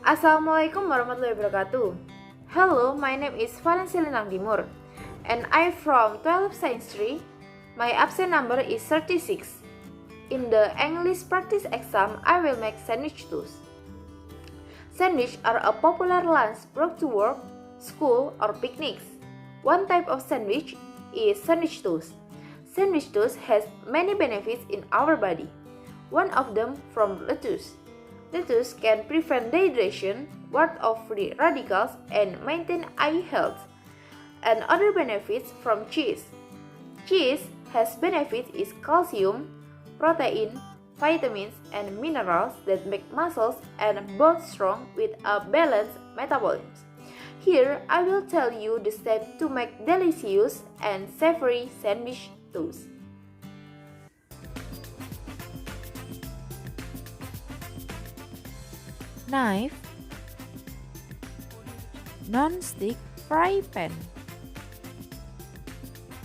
Assalamualaikum warahmatullahi wabarakatuh. Hello, my name is Valencia Lintang Timor, and I'm from 12th century. My absent number is 36. In the English practice exam, I will make sandwich toast. Sandwiches are a popular lunch brought to work, school, or picnics. One type of sandwich is sandwich toast. Sandwich toast has many benefits in our body. One of them from lettuce. Lettuce can prevent dehydration, ward off free radicals, and maintain eye health. And other benefits from cheese. Cheese has benefits is calcium, protein, vitamins, and minerals that make muscles and bones strong with a balanced metabolism. Here, I will tell you the steps to make delicious and savory sandwich toast. Knife, non-stick fry pan,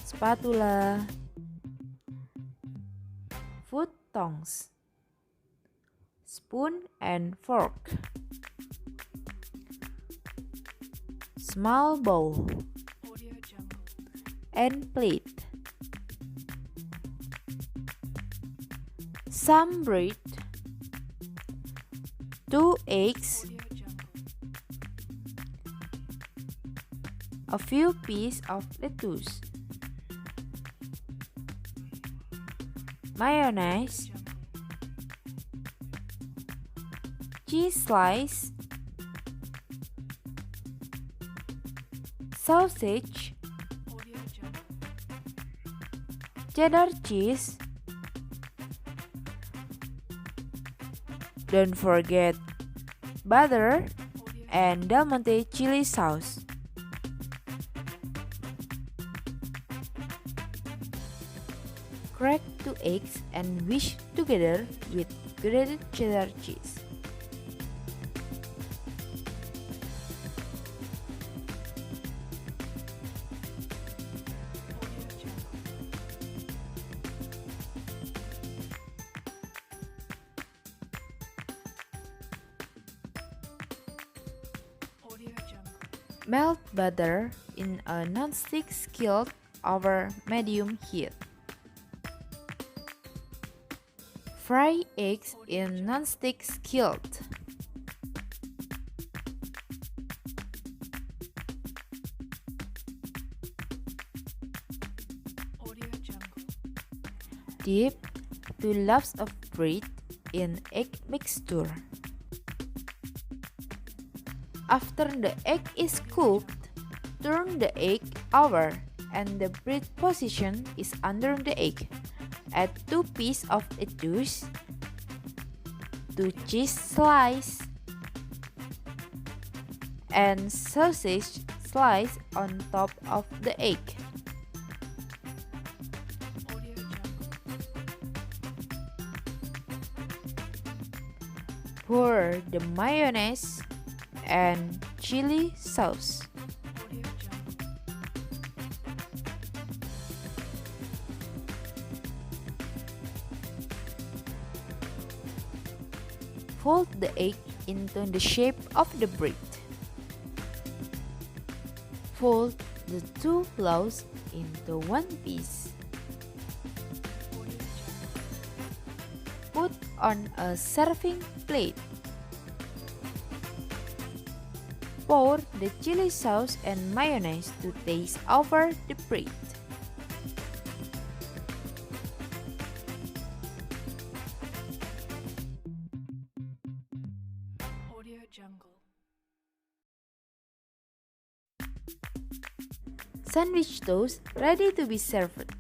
spatula, food tongs, spoon and fork, small bowl, and plate, some bread, 2 eggs, a few pieces of lettuce, mayonnaise, cheese slice, sausage, cheddar cheese. Don't forget butter and Del Monte chili sauce. Crack 2 eggs and whisk together with grated cheddar cheese. Melt butter in a non-stick skillet over medium heat. Fry eggs in non-stick skillet. Dip 2 loaves of bread in egg mixture. After the egg is cooked, turn the egg over and the bread position is under the egg. Add 2 pieces of lettuce, 2 cheese slices, and sausage slice on top of the egg. Pour the mayonnaise and chili sauce. Fold the egg into the shape of the bread. Fold the 2 loaves into one piece. Put on a serving plate. Pour the chili sauce and mayonnaise to taste over the bread. Sandwich toast ready to be served.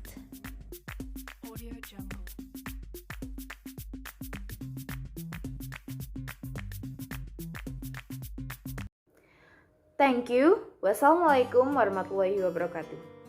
Thank you. Wassalamualaikum warahmatullahi wabarakatuh.